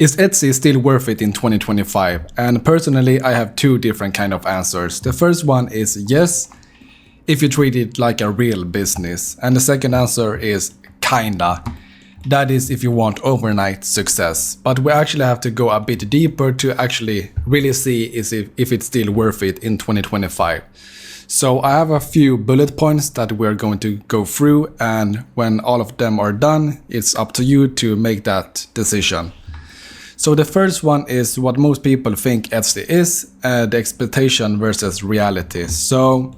Is Etsy still worth it in 2025? And personally, I have two different kind of answers. The first one is yes, if you treat it like a real business. And the second answer is kinda. That is if you want overnight success. But we actually have to go a bit deeper to actually really see if it's still worth it in 2025. So I have a few bullet points that we're going to go through, and when all of them are done, it's up to you to make that decision. So the first one is what most people think Etsy is, the expectation versus reality. So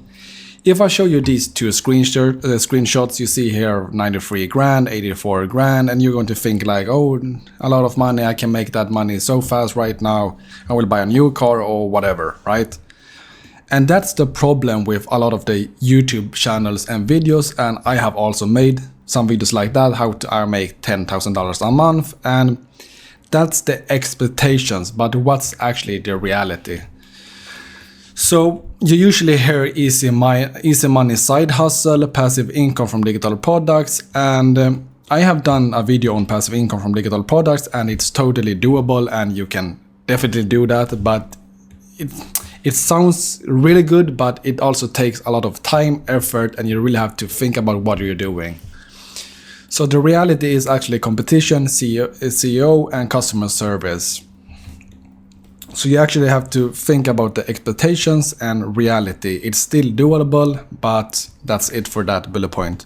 if I show you these two screenshots, you see here 93 grand, 84 grand, and you're going to think like, oh, a lot of money, I can make that money so fast right now, I will buy a new car or whatever, right? And that's the problem with a lot of the YouTube channels and videos, and I have also made some videos like that, how I make $10,000 a month, and that's the expectations, but what's actually the reality? So you usually hear easy money side hustle, passive income from digital products, and I have done a video on passive income from digital products, and it's totally doable, and you can definitely do that, but it sounds really good, but it also takes a lot of time, effort, and you really have to think about what you're doing. So the reality is actually competition, SEO, and customer service. So you actually have to think about the expectations and reality. It's still doable, but that's it for that bullet point.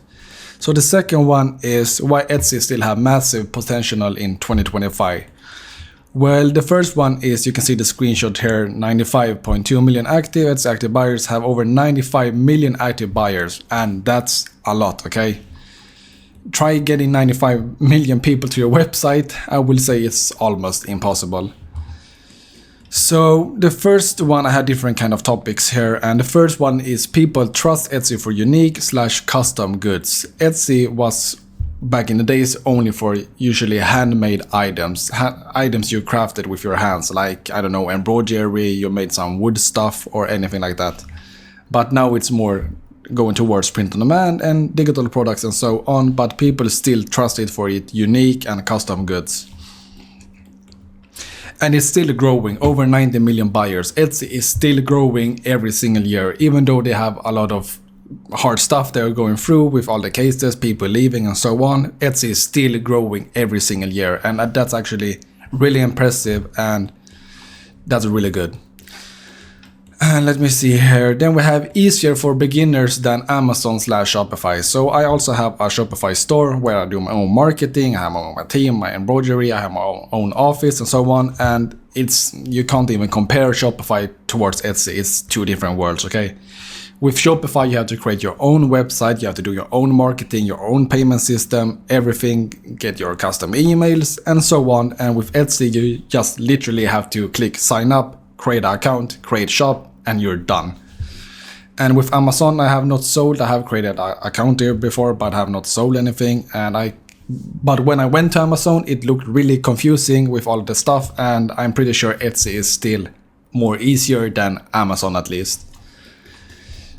So the second one is why Etsy still have massive potential in 2025. Well, the first one is, you can see the screenshot here, 95.2 million active. Etsy active buyers have over 95 million active buyers, and that's a lot, okay? Try getting 95 million people to your website. I will say it's almost impossible. So the first one, I had different kind of topics here, and the first one is people trust Etsy for unique/custom goods. Etsy was back in the days only for usually handmade items, items you crafted with your hands, like, I don't know, embroidery, you made some wood stuff or anything like that. But now it's more going towards print on demand and digital products and so on, but people still trust it for it unique and custom goods. And it's still growing, over 90 million buyers. Etsy is still growing every single year, even though they have a lot of hard stuff they're going through with all the cases, people leaving and so on. Etsy is still growing every single year, and that's actually really impressive, and that's really good. And let me see here. Then we have easier for beginners than Amazon/Shopify. So I also have a Shopify store where I do my own marketing, I have my own team, my embroidery, I have my own office and so on. And you can't even compare Shopify towards Etsy. It's two different worlds, okay? With Shopify, you have to create your own website, you have to do your own marketing, your own payment system, everything, get your custom emails and so on. And with Etsy, you just literally have to click sign up, create an account, create shop, and you're done. And with Amazon, I have not sold. I have created an account here before, but have not sold anything. But when I went to Amazon, it looked really confusing with all the stuff, and I'm pretty sure Etsy is still more easier than Amazon at least.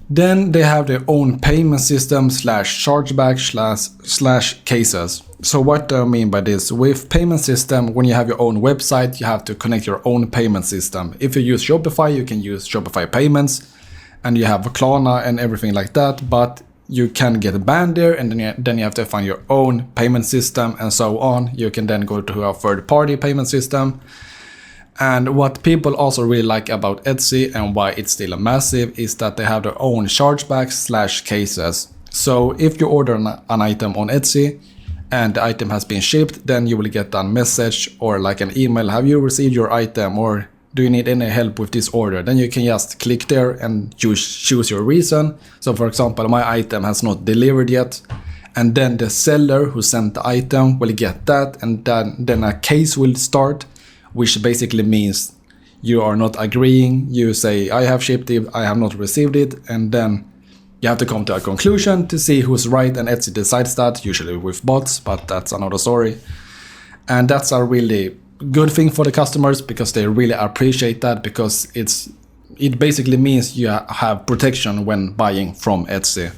Then they have their own payment system /chargeback/cases. So what do I mean by this? With payment system, when you have your own website, you have to connect your own payment system. If you use Shopify, you can use Shopify payments, and you have Klarna and everything like that, but you can get banned there, and then you have to find your own payment system and so on. You can then go to a third-party payment system. And what people also really like about Etsy and why it's still massive is that they have their own chargebacks/cases. So if you order an item on Etsy and the item has been shipped, then you will get a message or like an email, have you received your item, or do you need any help with this order? Then you can just click there and choose your reason. So for example, my item has not delivered yet, and then the seller who sent the item will get that, and then a case will start, which basically means you are not agreeing. You say, I have shipped it, I have not received it, and then you have to come to a conclusion to see who's right, and Etsy decides that, usually with bots, but that's another story. And that's a really good thing for the customers, because they really appreciate that, because it basically means you have protection when buying from Etsy.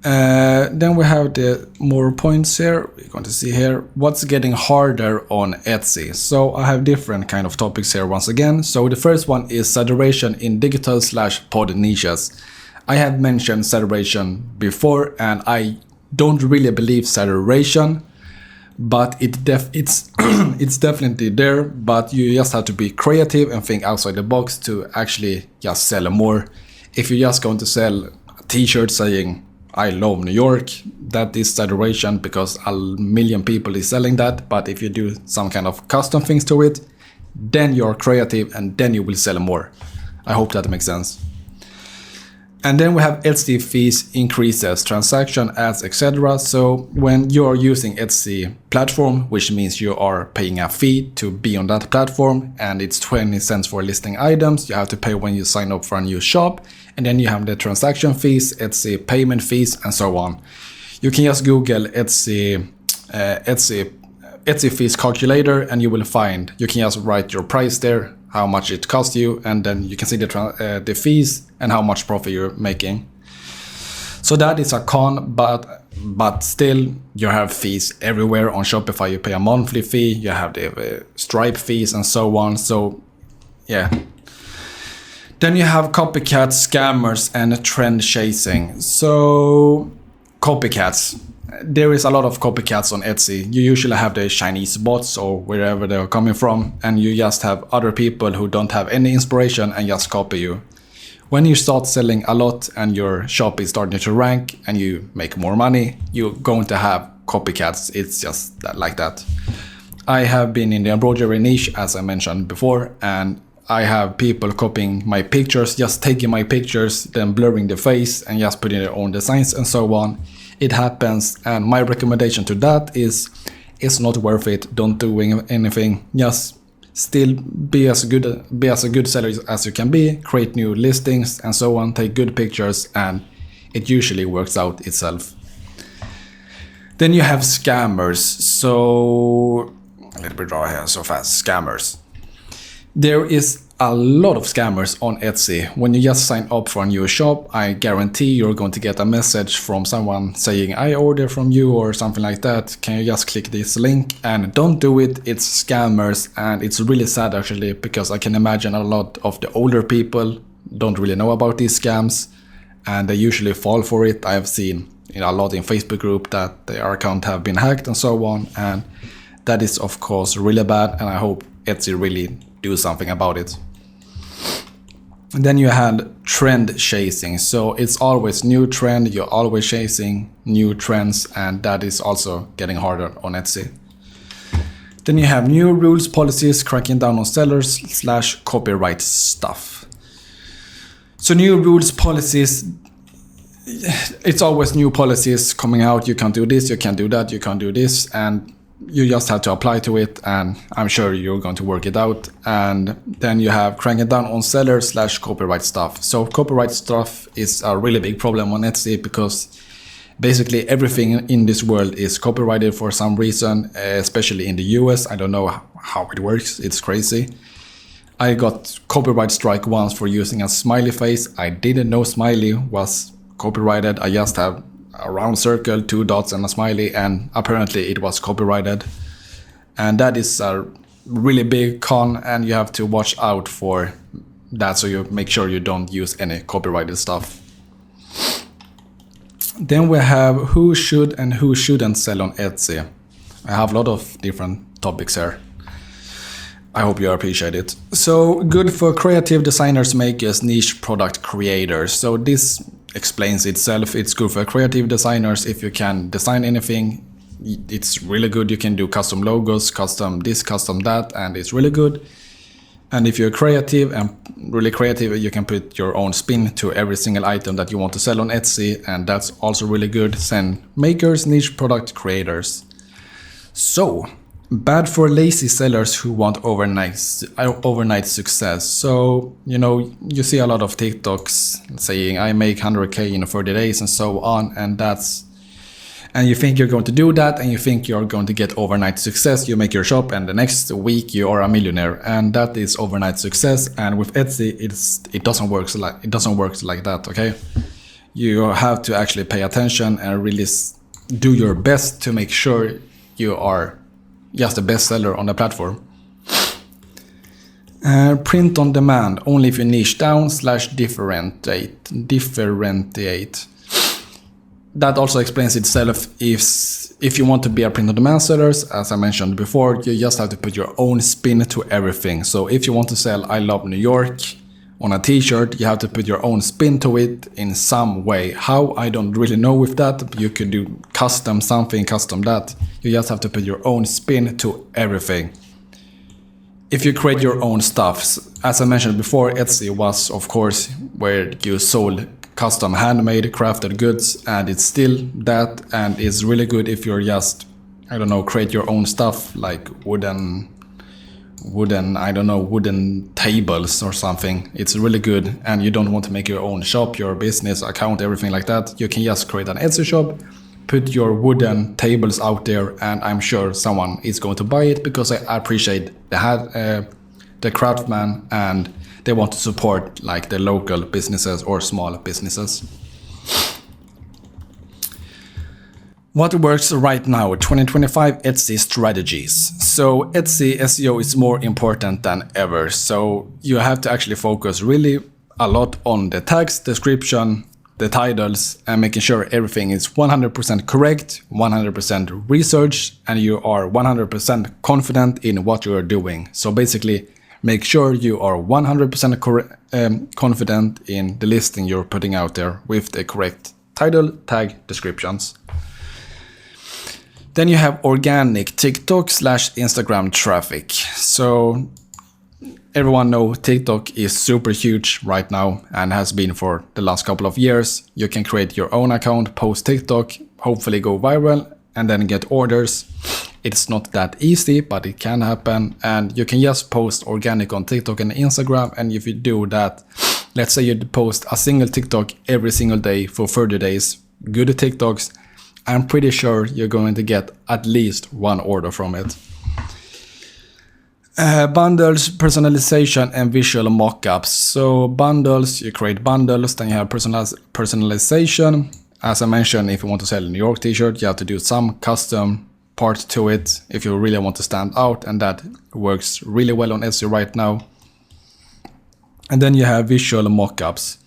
Then we have the more points here. We're going to see here what's getting harder on Etsy. So I have different kind of topics here once again. So the first one is saturation in digital/pod niches. I have mentioned saturation before, and I don't really believe saturation, but it's it's definitely there. But you just have to be creative and think outside the box to actually just sell more. If you're just going to sell a t-shirt saying I love New York, that is saturation because a million people is selling that. But if you do some kind of custom things to it, then you're creative and then you will sell more. I hope that makes sense. And then we have Etsy fees increases, transaction ads, etc. So when you're using Etsy platform, which means you are paying a fee to be on that platform, and it's 20 cents for listing items, you have to pay when you sign up for a new shop. And then you have the transaction fees, Etsy payment fees, and so on. You can just Google Etsy fees calculator, and you will find, you can just write your price there, how much it costs you, and then you can see the fees and how much profit you're making. So that is a con, but still you have fees everywhere on Shopify. You pay a monthly fee, you have the Stripe fees and so on. So yeah. Then you have copycats, scammers, and trend chasing. So copycats. There is a lot of copycats on Etsy. You usually have the Chinese bots or wherever they're coming from, and you just have other people who don't have any inspiration and just copy you. When you start selling a lot and your shop is starting to rank and you make more money, you're going to have copycats. It's just like that. I have been in the embroidery niche, as I mentioned before, and I have people copying my pictures, just taking my pictures, then blurring the face and just putting their own designs and so on. It happens, and my recommendation to that is it's not worth it. Don't do anything. Just still be as a good seller as you can be, create new listings and so on, take good pictures, and it usually works out itself. Then you have scammers. So let me draw here so fast. Scammers. There is a lot of scammers on Etsy. When you just sign up for a new shop, I guarantee you're going to get a message from someone saying, I order from you or something like that. Can you just click this link? And don't do it. It's scammers. And it's really sad actually, because I can imagine a lot of the older people don't really know about these scams, and they usually fall for it. I have seen a lot in Facebook group that their account have been hacked and so on. And that is of course really bad. And I hope Etsy really do something about it. And then you had trend chasing. So it's always new trend. You're always chasing new trends, and that is also getting harder on Etsy. Then you have new rules, policies, cracking down on sellers / copyright stuff. So new rules, policies, it's always new policies coming out. You can't do this, you can't do that, you can't do this, and you just have to apply to it, and I'm sure you're going to work it out. And then you have cranking down on sellers / copyright stuff. So copyright stuff is a really big problem on Etsy, because basically everything in this world is copyrighted for some reason, especially in the US. I don't know how it works. It's crazy. I got copyright strike once for using a smiley face. I didn't know smiley was copyrighted. I just have a round circle, 2 dots and a smiley, and apparently it was copyrighted. And that is a really big con, and you have to watch out for that, so you make sure you don't use any copyrighted stuff. Then we have who should and who shouldn't sell on Etsy. I have a lot of different topics here. I hope you appreciate it. So good for creative designers, makers, niche product creators. So this explains itself. It's good for creative designers. If you can design anything, it's really good. You can do custom logos, custom this, custom that, and it's really good. And if you're creative and really creative, you can put your own spin to every single item that you want to sell on Etsy, and that's also really good. Send makers, niche product creators. So bad for lazy sellers who want overnight success. So, you see a lot of TikToks saying I make 100K in 30 days and so on, and you think you're going to do that, and you think you're going to get overnight success. You make your shop, and the next week you are a millionaire, and that is overnight success. And with Etsy, it doesn't work like that. Okay, you have to actually pay attention and really do your best to make sure you are just the best seller on the platform. Print on demand, only if you niche down / differentiate. That also explains itself. If you want to be a print on demand seller, as I mentioned before, you just have to put your own spin to everything. So if you want to sell I love New York on a t-shirt, you have to put your own spin to it in some way. How, I don't really know with that. You could do custom something, custom that. You just have to put your own spin to everything. If you create your own stuff, as I mentioned before, Etsy was of course where you sold custom handmade crafted goods, and it's still that, and it's really good if you're just, I don't know, create your own stuff like wooden tables or something. It's really good, and you don't want to make your own shop, your business account, everything like that. You can just create an Etsy shop, put your wooden tables out there, and I'm sure someone is going to buy it because I appreciate the craftsman, and they want to support like the local businesses or small businesses. What works right now, 2025 Etsy strategies. So Etsy SEO is more important than ever. So you have to actually focus really a lot on the tags, description, the titles, and making sure everything is 100% correct, 100% researched, and you are 100% confident in what you are doing. So basically, make sure you are 100% confident in the listing you're putting out there with the correct title, tag, descriptions. Then you have organic TikTok / Instagram traffic. So everyone knows TikTok is super huge right now and has been for the last couple of years. You can create your own account, post TikTok, hopefully go viral, and then get orders. It's not that easy, but it can happen. And you can just post organic on TikTok and Instagram. And if you do that, let's say you post a single TikTok every single day for 30 days, good TikToks, I'm pretty sure you're going to get at least one order from it. Bundles, personalization, and visual mockups. So bundles, you create bundles, then you have personalization. As I mentioned, if you want to sell a New York t-shirt, you have to do some custom part to it if you really want to stand out, and that works really well on Etsy right now. And then you have visual mockups.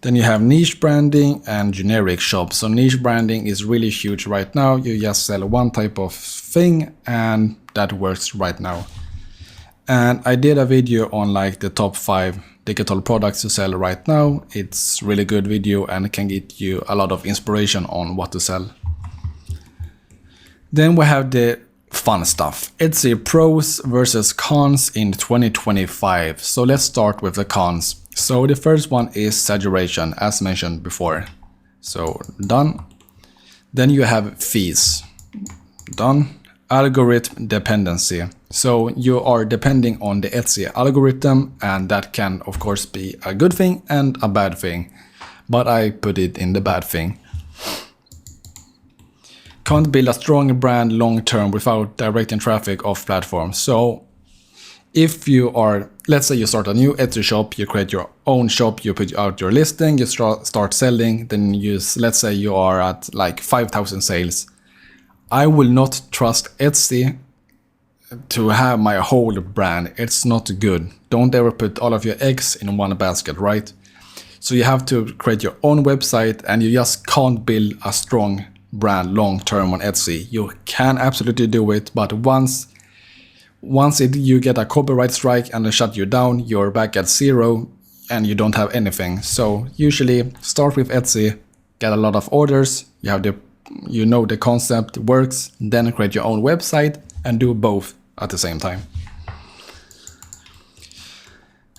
Then you have niche branding and generic shops. So niche branding is really huge right now. You just sell one type of thing, and that works right now. And I did a video on like the top 5 digital products to sell right now. It's really good video and can get you a lot of inspiration on what to sell. Then we have the fun stuff. Etsy pros versus cons in 2025. So let's start with the cons. So the first one is saturation, as mentioned before. So done. Then you have fees. Done. Algorithm dependency. So you are depending on the Etsy algorithm, and that can of course be a good thing and a bad thing. But I put it in the bad thing. Can't build a strong brand long term without directing traffic off platform. So if you are, let's say you start a new Etsy shop, you create your own shop, you put out your listing, you start selling, then let's say you are at like 5,000 sales. I will not trust Etsy to have my whole brand. It's not good. Don't ever put all of your eggs in one basket, right? So you have to create your own website, and you just can't build a strong brand long term on Etsy. You can absolutely do it, but once you get a copyright strike and they shut you down, you're back at zero and you don't have anything. So usually start with Etsy, get a lot of orders, you know the concept works, then create your own website and do both at the same time.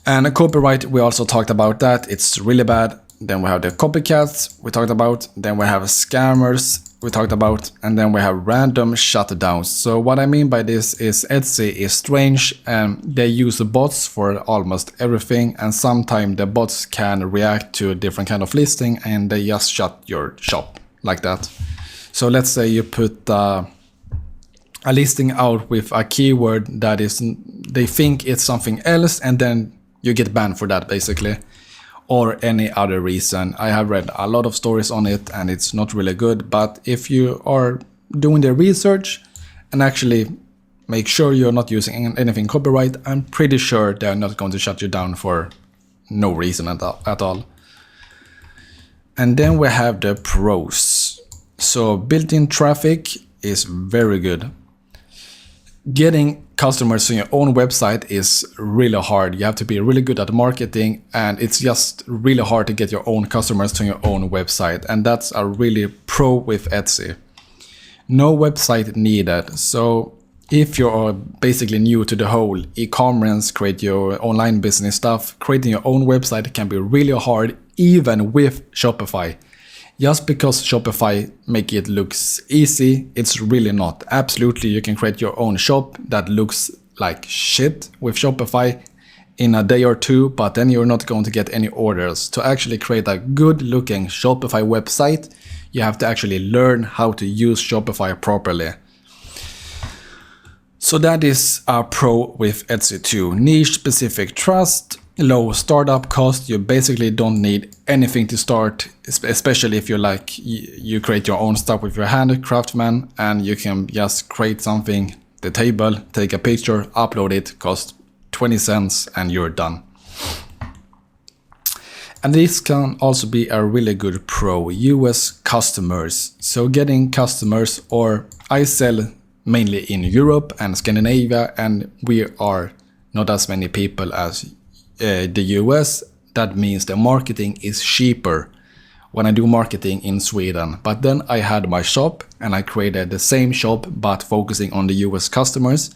And a copyright, we also talked about that. It's really bad. Then we have the copycats we talked about. Then we have scammers we talked about. And then we have random shutdowns. So what I mean by this is Etsy is strange, and they use bots for almost everything. And sometimes the bots can react to a different kind of listing and they just shut your shop like that. So let's say you put a listing out with a keyword that is, they think it's something else, and then you get banned for that basically. or any other reason. I have read a lot of stories on it and it's not really good, but if you are doing the research and actually make sure you're not using anything copyright, I'm pretty sure they're not going to shut you down for no reason at all. And then we have the pros. So built-in traffic is very good. Getting customers on your own website is really hard. You have to be really good at marketing, and it's just really hard to get your own customers to your own website. And that's a really pro with Etsy. No website needed. So if you're basically new to the whole e-commerce, create your online business stuff, creating your own website can be really hard even with Shopify. Just because Shopify make it looks easy, it's really not. Absolutely, you can create your own shop that looks like shit with Shopify in a day or two, but then you're not going to get any orders. To actually create a good looking Shopify website, you have to actually learn how to use Shopify properly. So that is a pro with Etsy too. Niche specific trust, low startup cost. You basically don't need anything to start, especially if you you create your own stuff with your hand, craftsman, and you can just create something, the table, take a picture, upload it, cost 20 cents and you're done. And this can also be a really good pro, US customers. So getting customers, or I sell mainly in Europe and Scandinavia, and we are not as many people as the US. That means the marketing is cheaper when I do marketing in Sweden. But then I had my shop and I created the same shop but focusing on the US customers.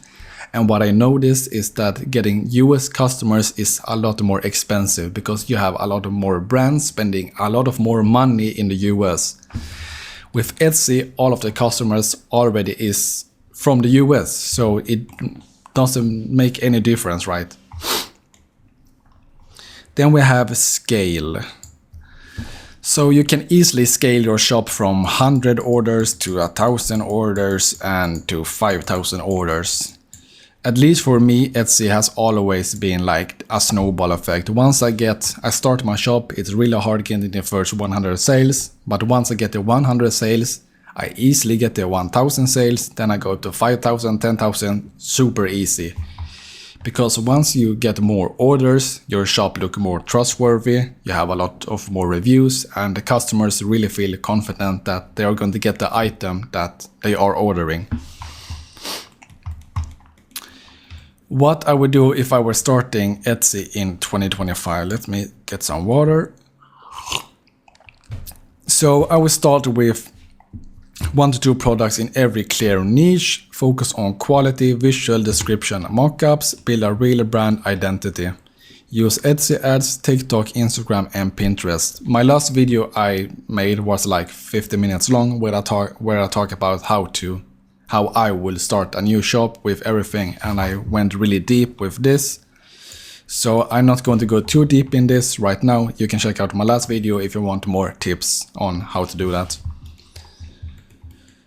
And what I noticed is that getting US customers is a lot more expensive because you have a lot of more brands spending a lot of more money in the US. With Etsy, all of the customers already is from the US, so it doesn't make any difference, right? Then we have scale. So you can easily scale your shop from 100 orders to 1,000 orders and to 5,000 orders. At least for me, Etsy has always been like a snowball effect. Once I start my shop, it's really hard getting the first 100 sales. But once I get the 100 sales, I easily get the 1,000 sales. Then I go to 5,000, 10,000, super easy. Because once you get more orders, your shop looks more trustworthy, you have a lot of more reviews, and the customers really feel confident that they are going to get the item that they are ordering. What I would do if I were starting Etsy in 2025. Let me get some water. So I would start with 1 to 2 products in every clear niche, focus on quality, visual description, mockups, build a real brand identity. Use Etsy ads, TikTok, Instagram and Pinterest. My last video I made was like 50 minutes long where I talk about how I will start a new shop with everything, and I went really deep with this. So I'm not going to go too deep in this right now. You can check out my last video if you want more tips on how to do that.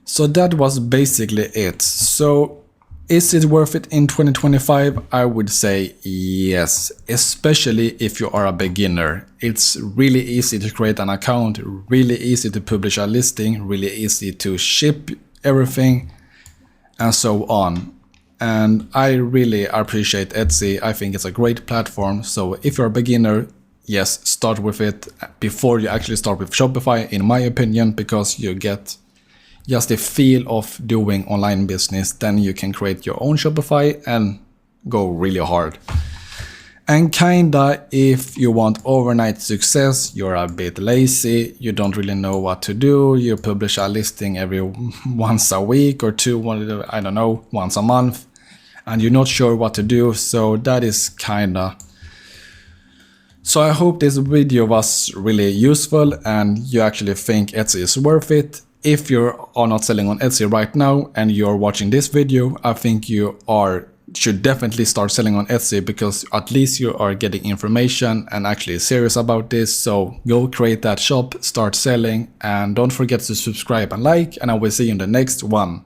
So that was basically it. So is it worth it in 2025? I would say yes, especially if you are a beginner. It's really easy to create an account, really easy to publish a listing, really easy to ship everything, and so on. And I really appreciate Etsy. I think it's a great platform. So if you're a beginner, yes, start with it before you actually start with Shopify, in my opinion, because you get just the feel of doing online business. Then you can create your own Shopify and go really hard. And kinda, if you want overnight success, you're a bit lazy, you don't really know what to do, you publish a listing every once a week or two, I don't know, once a month, and you're not sure what to do, so that is kinda. So I hope this video was really useful and you actually think Etsy is worth it. If you are not selling on Etsy right now and you're watching this video, I think you should definitely start selling on Etsy, because at least you are getting information and actually serious about this. So go create that shop, start selling, and don't forget to subscribe and like, and I will see you in the next one.